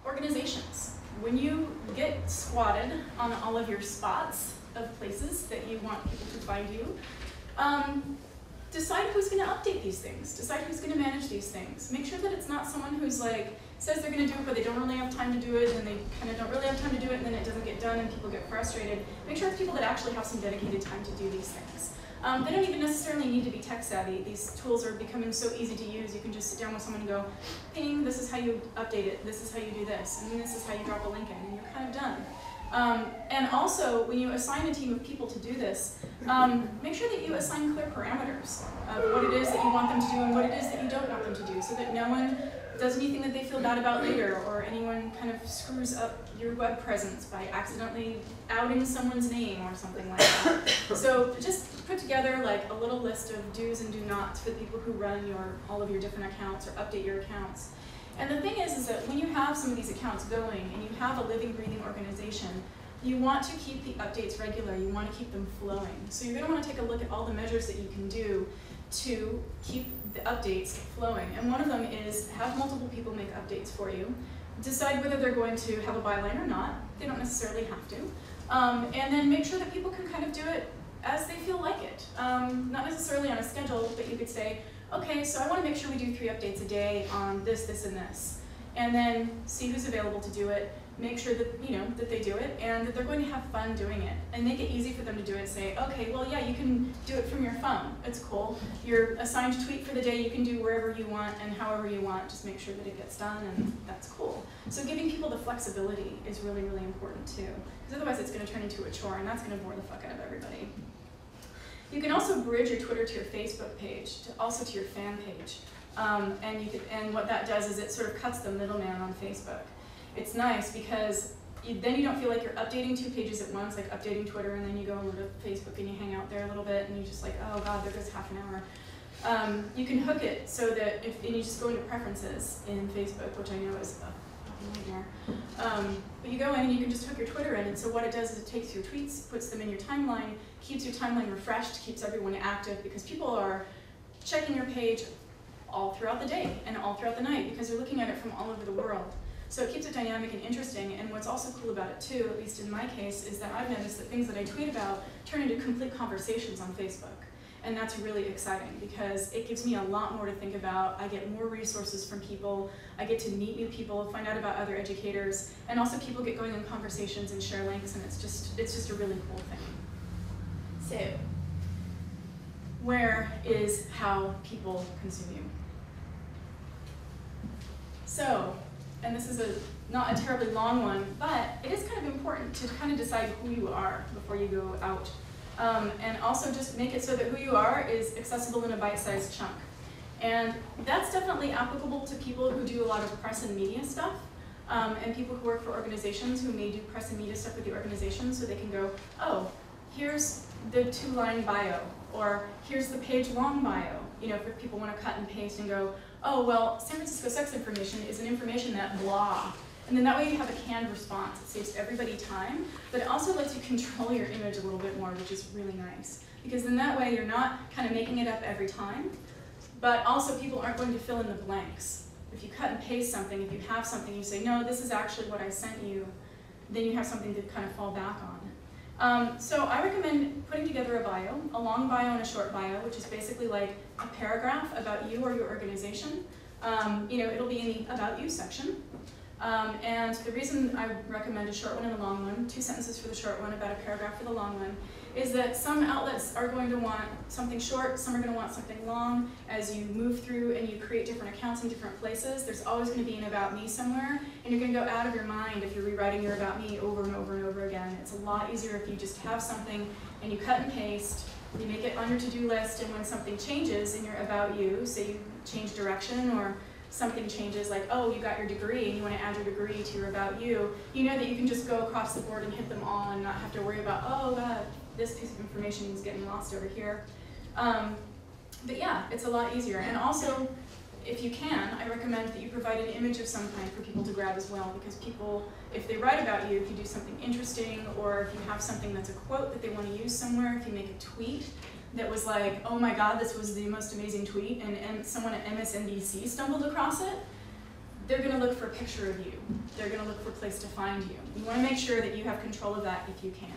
Organizations. When you get squatted on all of your spots of places that you want people to find you, decide who's going to update these things. Decide who's going to manage these things. Make sure that it's not someone who's like, says they're going to do it, but they don't really have time to do it, and they kind of don't really have time to do it, and then it doesn't get done, and people get frustrated. Make sure it's people that actually have some dedicated time to do these things. They don't even necessarily need to be tech savvy. These tools are becoming so easy to use. You can just sit down with someone and go, ping, this is how you update it, this is how you do this, and this is how you drop a link in, and you're kind of done. And also, when you assign a team of people to do this, make sure that you assign clear parameters of what it is that you want them to do and what it is that you don't want them to do, so that no one does anything that they feel bad about later, or anyone kind of screws up your web presence by accidentally outing someone's name or something like that. So just put together like a little list of do's and do nots for the people who run all of your different accounts or update your accounts. And the thing is that when you have some of these accounts going and you have a living, breathing organization, you want to keep the updates regular. You want to keep them flowing. So you're going to want to take a look at all the measures that you can do to keep the updates flowing. And one of them is have multiple people make updates for you. Decide whether they're going to have a byline or not. They don't necessarily have to. And then make sure that people can kind of do it as they feel like it. Not necessarily on a schedule, but you could say, okay, so I want to make sure we do 3 updates a day on this, this, and this. And then see who's available to do it. Make sure that, that they do it and that they're going to have fun doing it. And make it easy for them to do it. Say, okay, well, yeah, you can do it from your phone. It's cool. Your assigned tweet for the day you can do wherever you want and however you want. Just make sure that it gets done, and that's cool. So giving people the flexibility is really, really important too. Because otherwise it's going to turn into a chore, and that's going to bore the fuck out of everybody. You can also bridge your Twitter to your Facebook page, also to your fan page. And what that does is it sort of cuts the middleman on Facebook. It's nice because then you don't feel like you're updating 2 pages at once, like updating Twitter, and then you go over to Facebook and you hang out there a little bit, and you're just like, oh god, there goes half an hour. You can hook it so that and you just go into preferences in Facebook, which I know is a fucking nightmare. But you go in and you can just hook your Twitter in, and so what it does is it takes your tweets, puts them in your timeline, keeps your timeline refreshed, keeps everyone active, because people are checking your page all throughout the day and all throughout the night because they're looking at it from all over the world. So it keeps it dynamic and interesting, and what's also cool about it too, at least in my case, is that I've noticed that things that I tweet about turn into complete conversations on Facebook. And that's really exciting because it gives me a lot more to think about. I get more resources from people, I get to meet new people, find out about other educators, and also people get going in conversations and share links, and it's just a really cool thing. So, where is how people consume you? So, and this is not a terribly long one, but it is kind of important to kind of decide who you are before you go out. And also just make it so that who you are is accessible in a bite-sized chunk. And that's definitely applicable to people who do a lot of press and media stuff, and people who work for organizations who may do press and media stuff with the organization, so they can go, oh, here's the 2-line bio, or here's the page-long bio. If people want to cut and paste and go, oh, well, San Francisco sex information is an information that blah. And then that way you have a canned response. It saves everybody time, but it also lets you control your image a little bit more, which is really nice. Because then that way you're not kind of making it up every time, but also people aren't going to fill in the blanks. If you cut and paste something, if you have something, you say, no, this is actually what I sent you, then you have something to kind of fall back on. So I recommend putting together a bio, a long bio and a short bio, which is basically like a paragraph about you or your organization. It'll be in the About You section. And the reason I recommend a short one and a long one, 2 sentences for the short one, about a paragraph for the long one, is that some outlets are going to want something short, some are going to want something long. As you move through and you create different accounts in different places, there's always going to be an About Me somewhere, and you're going to go out of your mind if you're rewriting your About Me over and over and over again. It's a lot easier if you just have something and you cut and paste, you make it on your to-do list, and when something changes in your About You, say you change direction or something changes, like, oh, you got your degree and you want to add your degree to your About You, you know that you can just go across the board and hit them all and not have to worry about, oh god, this piece of information is getting lost over here. But yeah, it's a lot easier. And also, if you can, I recommend that you provide an image of some kind for people to grab as well, because people, if they write about you, if you do something interesting, or if you have something that's a quote that they want to use somewhere, if you make a tweet that was like, oh my god, this was the most amazing tweet, and someone at MSNBC stumbled across it, they're going to look for a picture of you. They're going to look for a place to find you. You want to make sure that you have control of that if you can.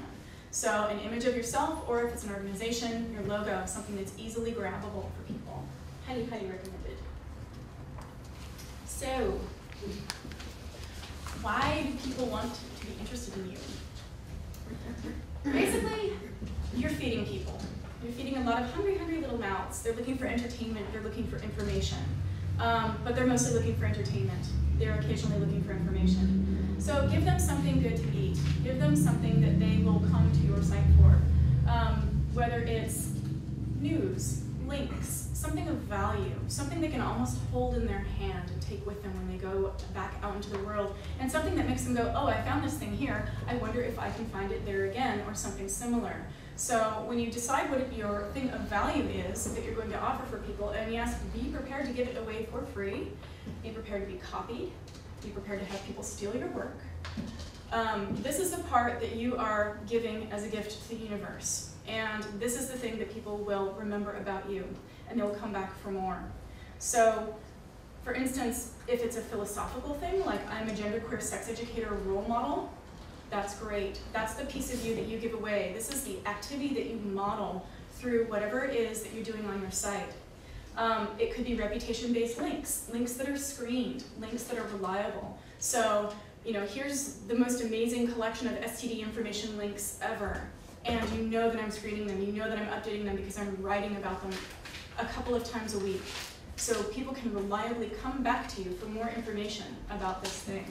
So an image of yourself, or if it's an organization, your logo, something that's easily grabbable for people. Highly, highly recommended. So, why do people want to be interested in you? Basically, you're feeding people. You're feeding a lot of hungry, hungry little mouths. They're looking for entertainment, they're looking for information. But they're mostly looking for entertainment. They're occasionally looking for information. So give them something good to eat. Give them something that they will come to your site for. Whether it's news, links, something of value, something they can almost hold in their hand and take with them when they go back out into the world, and something that makes them go, oh, I found this thing here, I wonder if I can find it there again, or something similar. So when you decide what your thing of value is that you're going to offer for people, and yes, be prepared to give it away for free, be prepared to be copied, be prepared to have people steal your work. This is the part that you are giving as a gift to the universe. And this is the thing that people will remember about you, and they'll come back for more. So, for instance, if it's a philosophical thing, like I'm a genderqueer sex educator role model, that's great. That's the piece of you that you give away. This is the activity that you model through whatever it is that you're doing on your site. It could be reputation-based links, links that are screened, links that are reliable. So, you know, here's the most amazing collection of STD information links ever. And you know that I'm screening them, you know that I'm updating them because I'm writing about them a couple of times a week. So people can reliably come back to you for more information about this thing.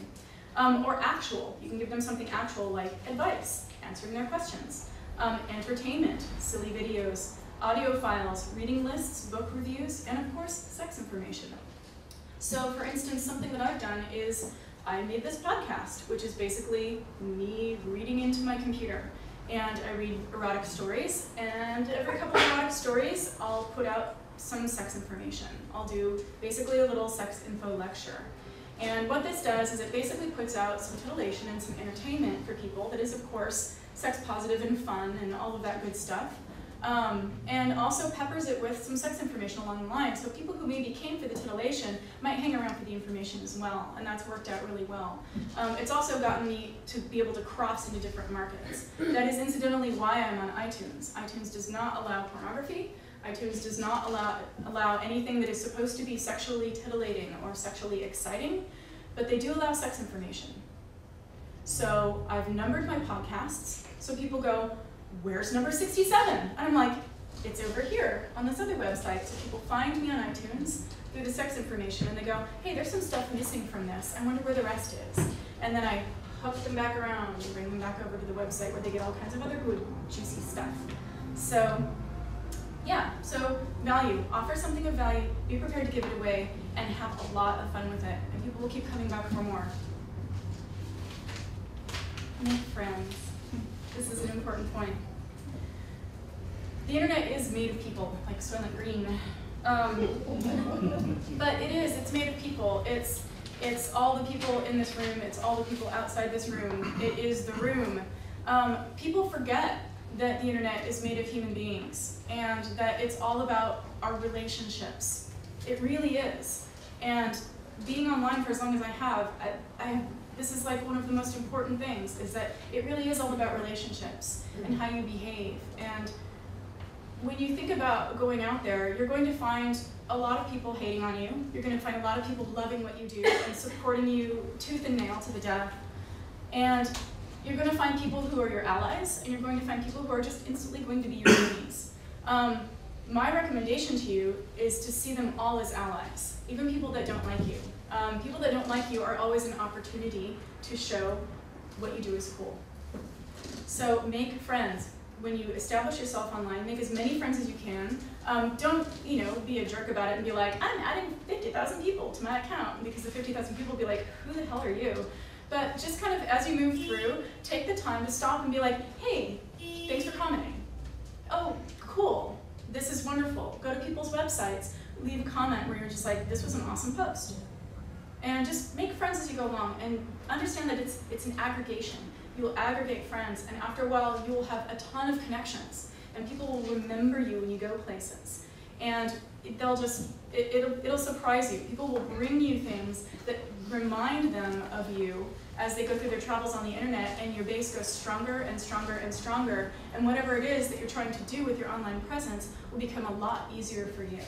Or actual, you can give them something actual like advice, answering their questions, entertainment, silly videos, audio files, reading lists, book reviews, and of course, sex information. So for instance, something that I've done is I made this podcast, which is basically me reading into my computer. And I read erotic stories, and every couple of erotic stories, I'll put out some sex information. I'll do basically a little sex info lecture. And what this does is it basically puts out some titillation and some entertainment for people that is, of course, sex positive and fun and all of that good stuff. And also peppers it with some sex information along the line. So people who maybe came for the titillation might hang around for the information as well, and that's worked out really well. It's also gotten me to be able to cross into different markets. That is incidentally why I'm on iTunes. iTunes does not allow pornography. iTunes does not allow anything that is supposed to be sexually titillating or sexually exciting, but they do allow sex information. So I've numbered my podcasts, so people go, where's number 67? And I'm like, it's over here on this other website. So people find me on iTunes through the sex information, and they go, hey, there's some stuff missing from this. I wonder where the rest is. And then I hook them back around and bring them back over to the website where they get all kinds of other good, juicy stuff. So yeah, so value. Offer something of value, be prepared to give it away, and have a lot of fun with it. And people will keep coming back for more. Make friends. This is an important point. The internet is made of people, like Soylent Green. But it's made of people. It's all the people in this room, it's all the people outside this room. It is the room. People forget that the internet is made of human beings and that it's all about our relationships. It really is. And being online for as long as I have, this is like one of the most important things, is that it really is all about relationships and how you behave. And when you think about going out there, you're going to find a lot of people hating on you. You're going to find a lot of people loving what you do and supporting you tooth and nail to the death. And you're going to find people who are your allies, and you're going to find people who are just instantly going to be your enemies. My recommendation to you is to see them all as allies, even people that don't like you. People that don't like you are always an opportunity to show what you do is cool. So make friends. When you establish yourself online, make as many friends as you can. Don't, be a jerk about it and be like, I'm adding 50,000 people to my account, because the 50,000 people will be like, who the hell are you? But just kind of as you move through, take the time to stop and be like, hey, thanks for commenting. Oh, cool, this is wonderful. Go to people's websites, leave a comment where you're just like, this was an awesome post. And just make friends as you go along, and understand that it's an aggregation. You will aggregate friends, and after a while, you will have a ton of connections, and people will remember you when you go places. And it'll surprise you. People will bring you things that remind them of you as they go through their travels on the internet, and your base goes stronger and stronger and stronger, and whatever it is that you're trying to do with your online presence will become a lot easier for you.